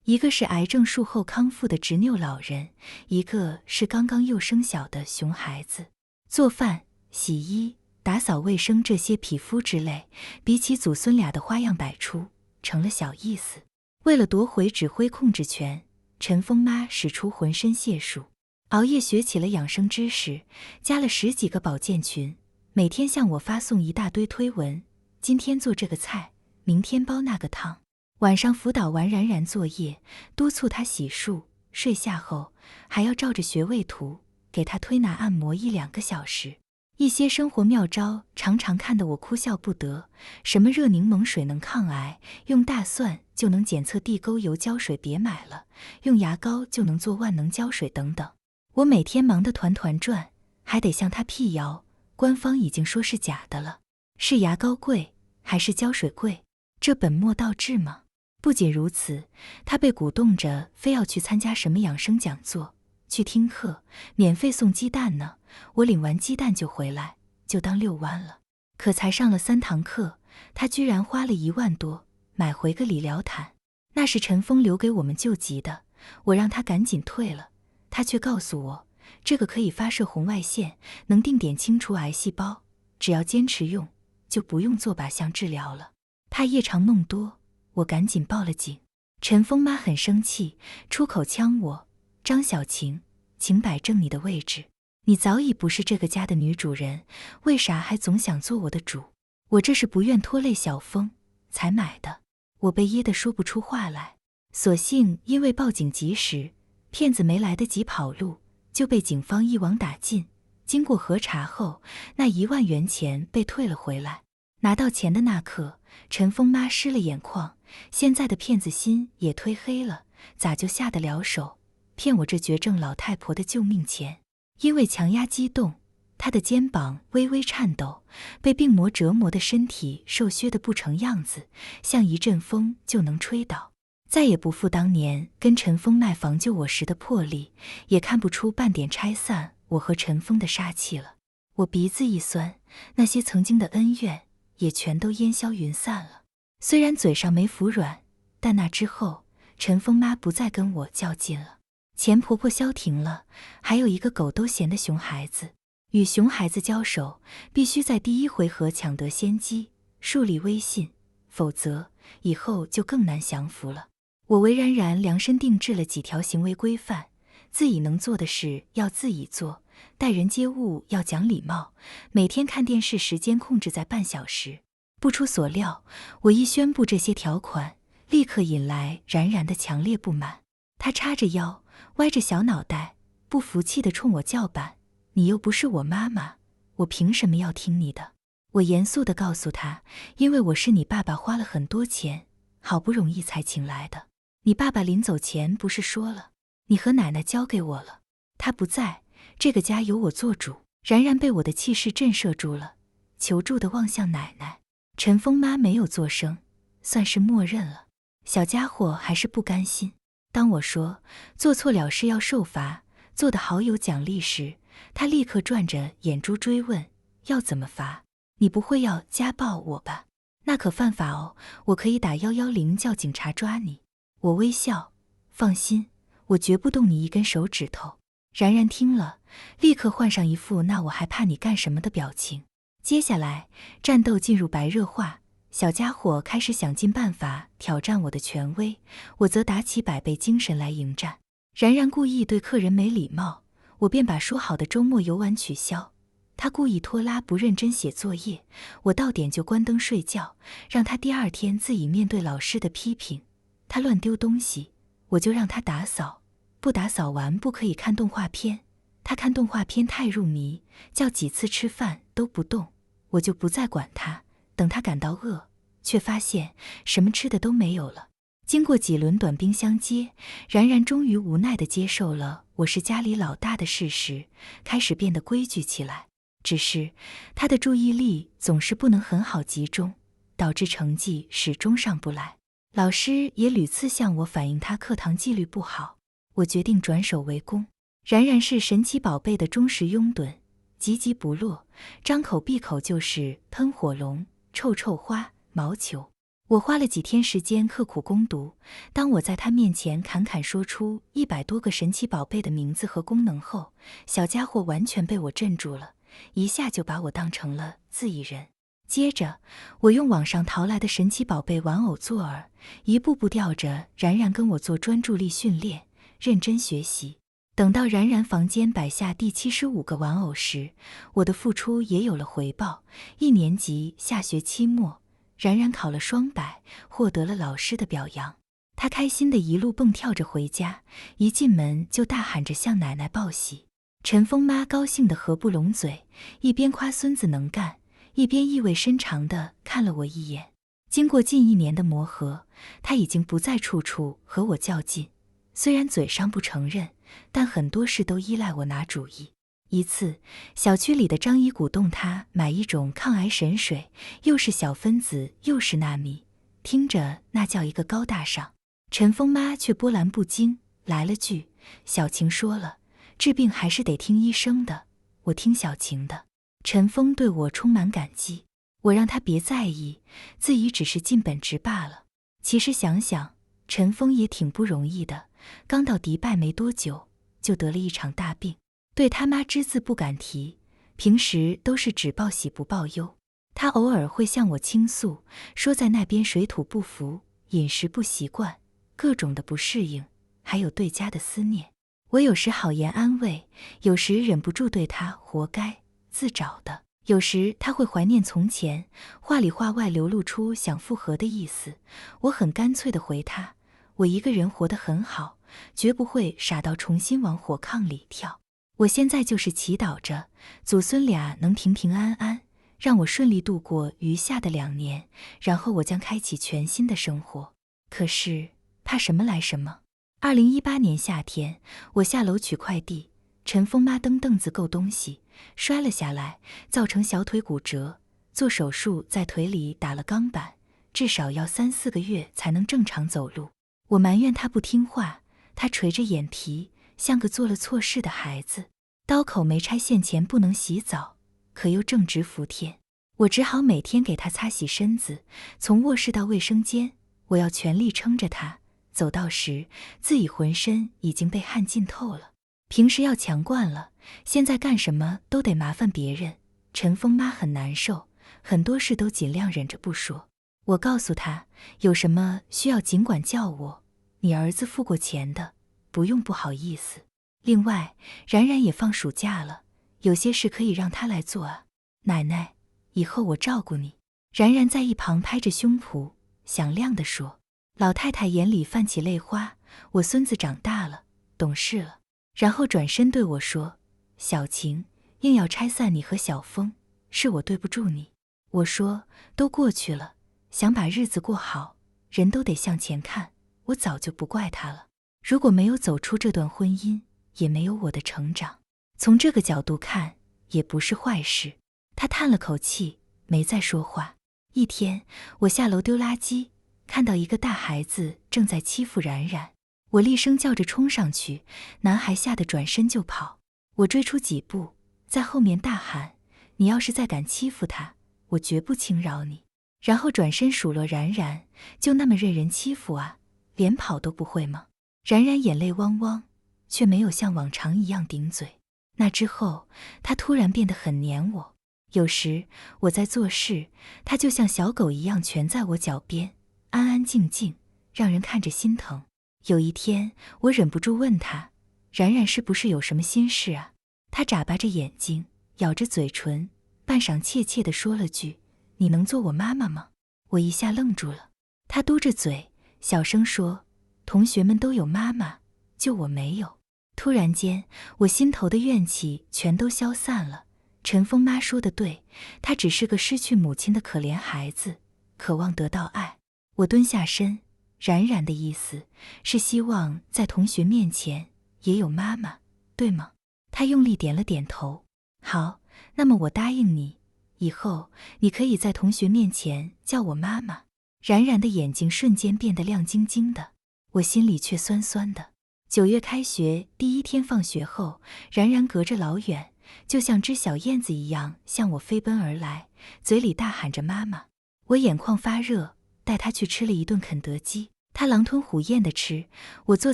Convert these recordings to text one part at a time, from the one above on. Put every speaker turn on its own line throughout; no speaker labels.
一个是癌症术后康复的执拗老人，一个是刚刚又生小的熊孩子。做饭、洗衣、打扫卫生这些匹夫之类，比起祖孙俩的花样百出，成了小意思。为了夺回指挥控制权，陈峰妈使出浑身解数，熬夜学起了养生知识，加了10几个保健群，每天向我发送一大堆推文，今天做这个菜，明天煲那个汤。晚上辅导完冉冉作业，督促他洗漱，睡下后还要照着穴位图给他推拿按摩1-2个小时。一些生活妙招常常看得我哭笑不得，什么热柠檬水能抗癌，用大蒜就能检测地沟油胶水别买了，用牙膏就能做万能胶水等等。我每天忙得团团转，还得向他辟谣，官方已经说是假的了，是牙膏贵还是胶水贵？这本末倒置吗？不仅如此，他被鼓动着非要去参加什么养生讲座，去听课，免费送鸡蛋呢。我领完鸡蛋就回来，就当遛弯了。可才上了3堂课，他居然花了1万多买回个理疗毯，那是陈峰留给我们救急的，我让他赶紧退了，他却告诉我，这个可以发射红外线，能定点清除癌细胞，只要坚持用，就不用做靶向治疗了。他夜长梦多，我赶紧报了警。陈峰妈很生气，出口呛我，张小晴，请摆正你的位置，你早已不是这个家的女主人，为啥还总想做我的主？我这是不愿拖累小峰才买的。我被噎得说不出话来，所幸因为报警及时，骗子没来得及跑路，就被警方一网打尽。经过核查后，那1万元钱被退了回来。拿到钱的那刻，陈峰妈湿了眼眶，现在的骗子心也褪黑了，咋就下得了手，骗我这绝症老太婆的救命钱？因为强压激动，她的肩膀微微颤抖，被病魔折磨的身体瘦削得不成样子，像一阵风就能吹倒。再也不复当年跟陈峰卖房救我时的魄力，也看不出半点拆散我和陈峰的杀气了。我鼻子一酸，那些曾经的恩怨也全都烟消云散了。虽然嘴上没服软，但那之后，陈峰妈不再跟我较劲了。钱婆婆消停了，还有一个狗都嫌的熊孩子。与熊孩子交手，必须在第1回合抢得先机，树立威信，否则以后就更难降服了。我为冉冉量身定制了几条行为规范，自己能做的事要自己做，待人接物要讲礼貌，每天看电视时间控制在半小时。不出所料，我一宣布这些条款，立刻引来冉冉的强烈不满。他叉着腰，歪着小脑袋，不服气地冲我叫板，你又不是我妈妈，我凭什么要听你的？我严肃地告诉他，因为我是你爸爸花了很多钱，好不容易才请来的。你爸爸临走前不是说了，你和奶奶交给我了，他不在，这个家由我做主。冉冉被我的气势震慑住了，求助地望向奶奶。陈峰妈没有作声，算是默认了。小家伙还是不甘心。当我说做错了事要受罚，做得好有奖励时，他立刻转着眼珠追问，要怎么罚？你不会要家暴我吧？那可犯法哦，我可以打110叫警察抓你。我微笑，放心，我绝不动你一根手指头。冉冉听了，立刻换上一副那我还怕你干什么的表情。接下来，战斗进入白热化，小家伙开始想尽办法挑战我的权威，我则打起100倍精神来迎战。冉冉故意对客人没礼貌，我便把说好的周末游玩取消。他故意拖拉不认真写作业，我到点就关灯睡觉，让他第2天自己面对老师的批评。他乱丢东西，我就让他打扫，不打扫完不可以看动画片。他看动画片太入迷，叫几次吃饭都不动，我就不再管他。等他感到饿，却发现什么吃的都没有了。经过几轮短兵相接，冉冉终于无奈地接受了我是家里老大的事实，开始变得规矩起来。只是他的注意力总是不能很好集中，导致成绩始终上不来。老师也屡次向我反映他课堂纪律不好，我决定转守为攻。冉冉是神奇宝贝的忠实拥趸，急急不落，张口闭口就是喷火龙、臭臭花、毛球。我花了几天时间刻苦攻读，当我在他面前侃侃说出100多个神奇宝贝的名字和功能后，小家伙完全被我镇住了，一下就把我当成了自己人。接着，我用网上淘来的神奇宝贝玩偶做饵，一步步吊着冉冉跟我做专注力训练，认真学习。等到冉冉房间摆下第75个玩偶时，我的付出也有了回报。1年级下学期末，冉冉考了双100，获得了老师的表扬。他开心地一路蹦跳着回家，一进门就大喊着向奶奶报喜。陈峰妈高兴得合不拢嘴，一边夸孙子能干，一边意味深长地看了我一眼。经过近1年的磨合，他已经不再处处和我较劲，虽然嘴上不承认，但很多事都依赖我拿主意。一次，小区里的张姨鼓动他买一种抗癌神水，又是小分子又是纳米，听着那叫一个高大上。陈峰妈却波澜不惊，来了句：“小晴说了，治病还是得听医生的，我听小晴的。”陈峰对我充满感激，我让他别在意，自己只是尽本职罢了。其实想想，陈峰也挺不容易的，刚到迪拜没多久，就得了一场大病，对他妈只字不敢提，平时都是只报喜不报忧。他偶尔会向我倾诉，说在那边水土不服，饮食不习惯，各种的不适应，还有对家的思念。我有时好言安慰，有时忍不住对他活该自找的。有时他会怀念从前，话里话外流露出想复合的意思。我很干脆地回他，我一个人活得很好，绝不会傻到重新往火炕里跳。我现在就是祈祷着祖孙俩能平平安安，让我顺利度过余下的2年，然后我将开启全新的生活。可是怕什么来什么。2018年夏天，我下楼取快递，陈峰妈蹬凳子够东西，摔了下来，造成小腿骨折，做手术在腿里打了钢板，至少要3-4个月才能正常走路。我埋怨他不听话，他垂着眼皮，像个做了错事的孩子。刀口没拆线前不能洗澡，可又正值伏天，我只好每天给他擦洗身子，从卧室到卫生间，我要全力撑着他。走到时，自己浑身已经被汗浸透了。平时要强惯了，现在干什么都得麻烦别人。陈峰妈很难受，很多事都尽量忍着不说。我告诉她，有什么需要尽管叫我，你儿子付过钱的，不用不好意思。另外，冉冉也放暑假了，有些事可以让她来做啊。奶奶，以后我照顾你。冉冉在一旁拍着胸脯，响亮地说。老太太眼里泛起泪花，我孙子长大了，懂事了。然后转身对我说，小晴，硬要拆散你和小峰，是我对不住你。我说，都过去了，想把日子过好，人都得向前看，我早就不怪他了。如果没有走出这段婚姻，也没有我的成长。从这个角度看，也不是坏事。他叹了口气，没再说话。一天，我下楼丢垃圾，看到一个大孩子正在欺负冉冉，我厉声叫着冲上去，男孩吓得转身就跑。我追出几步，在后面大喊，你要是再敢欺负他，我绝不轻饶你。然后转身数落冉冉，就那么任人欺负啊，连跑都不会吗？冉冉眼泪汪汪，却没有像往常一样顶嘴。那之后，他突然变得很黏我，有时我在做事，他就像小狗一样蜷在我脚边，安安静静，让人看着心疼。有一天，我忍不住问他，冉冉是不是有什么心事啊？他眨巴着眼睛，咬着嘴唇，半晌怯怯地说了句，你能做我妈妈吗？我一下愣住了。他嘟着嘴，小声说，同学们都有妈妈，就我没有。突然间，我心头的怨气全都消散了。陈峰妈说的对，他只是个失去母亲的可怜孩子，渴望得到爱。我蹲下身，冉冉的意思是希望在同学面前也有妈妈，对吗？他用力点了点头。好，那么我答应你，以后你可以在同学面前叫我妈妈。冉冉的眼睛瞬间变得亮晶晶的，我心里却酸酸的。9月开学第1天放学后，冉冉隔着老远，就像只小燕子一样向我飞奔而来，嘴里大喊着妈妈。我眼眶发热，带他去吃了一顿肯德基。他狼吞虎咽地吃，我坐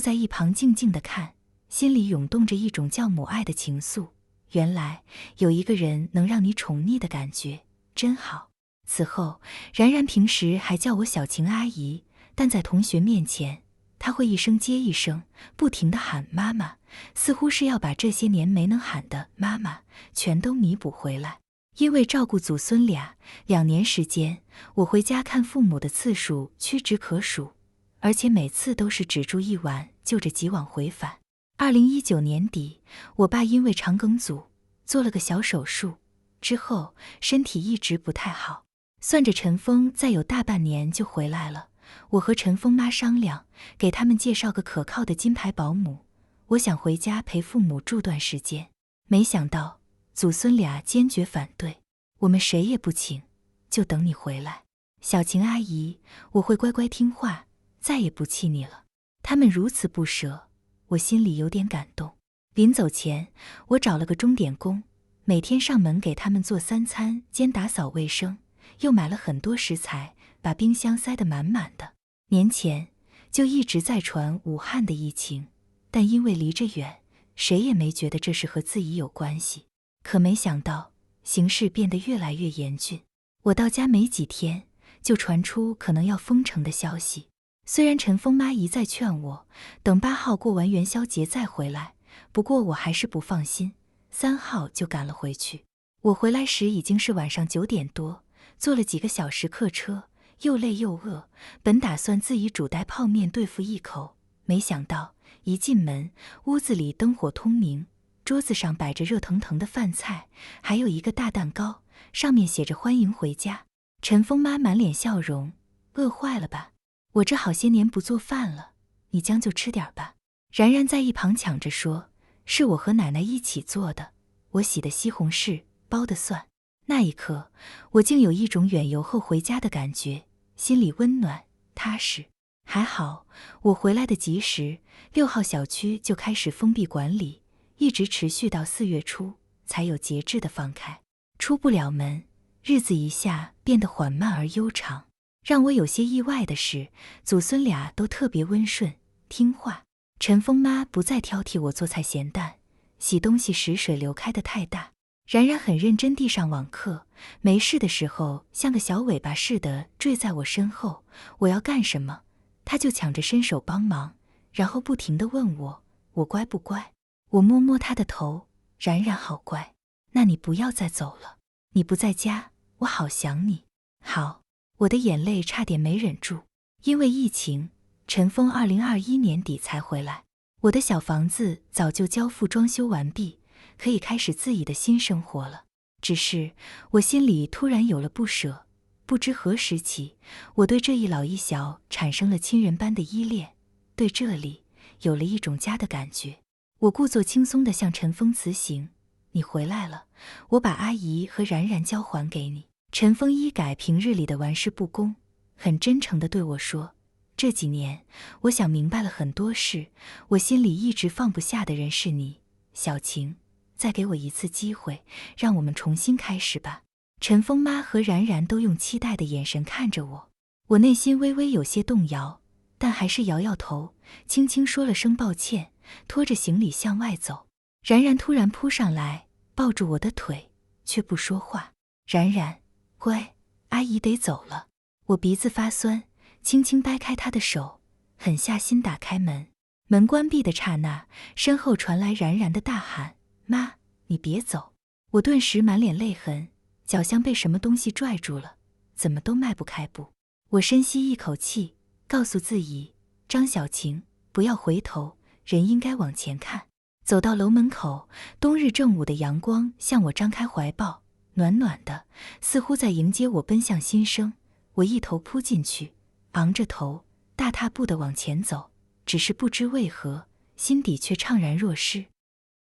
在一旁静静地看，心里涌动着一种叫母爱的情愫。原来有一个人能让你宠溺的感觉，真好。此后，然然平时还叫我小晴阿姨，但在同学面前，她会一声接一声，不停地喊妈妈，似乎是要把这些年没能喊的妈妈全都弥补回来。因为照顾祖孙俩，2年时间，我回家看父母的次数屈指可数，而且每次都是只住1晚，就着急往回返。2019年底，我爸因为肠梗阻做了个小手术，之后身体一直不太好。算着陈峰再有大半年就回来了，我和陈峰妈商量，给他们介绍个可靠的金牌保姆。我想回家陪父母住段时间，没想到祖孙俩坚决反对，我们谁也不请，就等你回来。小晴阿姨，我会乖乖听话，再也不气你了。他们如此不舍，我心里有点感动。临走前，我找了个钟点工，每天上门给他们做3餐兼打扫卫生，又买了很多食材，把冰箱塞得满满的。年前就一直在传武汉的疫情，但因为离着远，谁也没觉得这是和自己有关系。可没想到，形势变得越来越严峻。我到家没几天，就传出可能要封城的消息。虽然陈峰妈一再劝我，等8号过完元宵节再回来，不过我还是不放心，3号就赶了回去。我回来时已经是晚上9点多，坐了几个小时客车，又累又饿，本打算自己煮袋泡面对付一口，没想到一进门，屋子里灯火通明，桌子上摆着热腾腾的饭菜，还有一个大蛋糕，上面写着欢迎回家。陈峰妈满脸笑容，饿坏了吧？我这好些年不做饭了，你将就吃点吧。然然在一旁抢着说，是我和奶奶一起做的，我洗的西红柿，剥的蒜。那一刻，我竟有一种远游后回家的感觉，心里温暖踏实。还好我回来的及时，6号小区就开始封闭管理，一直持续到4月初才有节制的放开。出不了门，日子一下变得缓慢而悠长。让我有些意外的是，祖孙俩都特别温顺听话。陈峰妈不再挑剔我做菜咸淡，洗东西时水流开得太大。然然很认真地上网课，没事的时候像个小尾巴似的坠在我身后，我要干什么他就抢着伸手帮忙，然后不停地问我乖不乖。我摸摸他的头，然然好乖，那你不要再走了，你不在家我好想你。好，我的眼泪差点没忍住。因为疫情，陈峰2021年底才回来，我的小房子早就交付装修完毕，可以开始自己的新生活了。只是我心里突然有了不舍，不知何时起，我对这一老一小产生了亲人般的依恋，对这里有了一种家的感觉。我故作轻松地向陈峰辞行，你回来了，我把阿姨和然然交还给你。陈峰一改平日里的玩世不恭，很真诚地对我说，这几年我想明白了很多事，我心里一直放不下的人是你，小晴，再给我一次机会，让我们重新开始吧。陈峰妈和然然都用期待的眼神看着我，我内心微微有些动摇，但还是摇摇头，轻轻说了声抱歉，拖着行李向外走。然然突然扑上来，抱住我的腿，却不说话。然然，乖，阿姨得走了。我鼻子发酸，轻轻掰开她的手，狠下心打开门。门关闭的刹那，身后传来然然的大喊，妈，你别走。我顿时满脸泪痕，脚像被什么东西拽住了，怎么都迈不开步。我深吸一口气，告诉自己，张小晴，不要回头，人应该往前看。走到楼门口，冬日正午的阳光向我张开怀抱，暖暖的，似乎在迎接我奔向新生。我一头扑进去，昂着头，大踏步地往前走，只是不知为何，心底却怅然若失。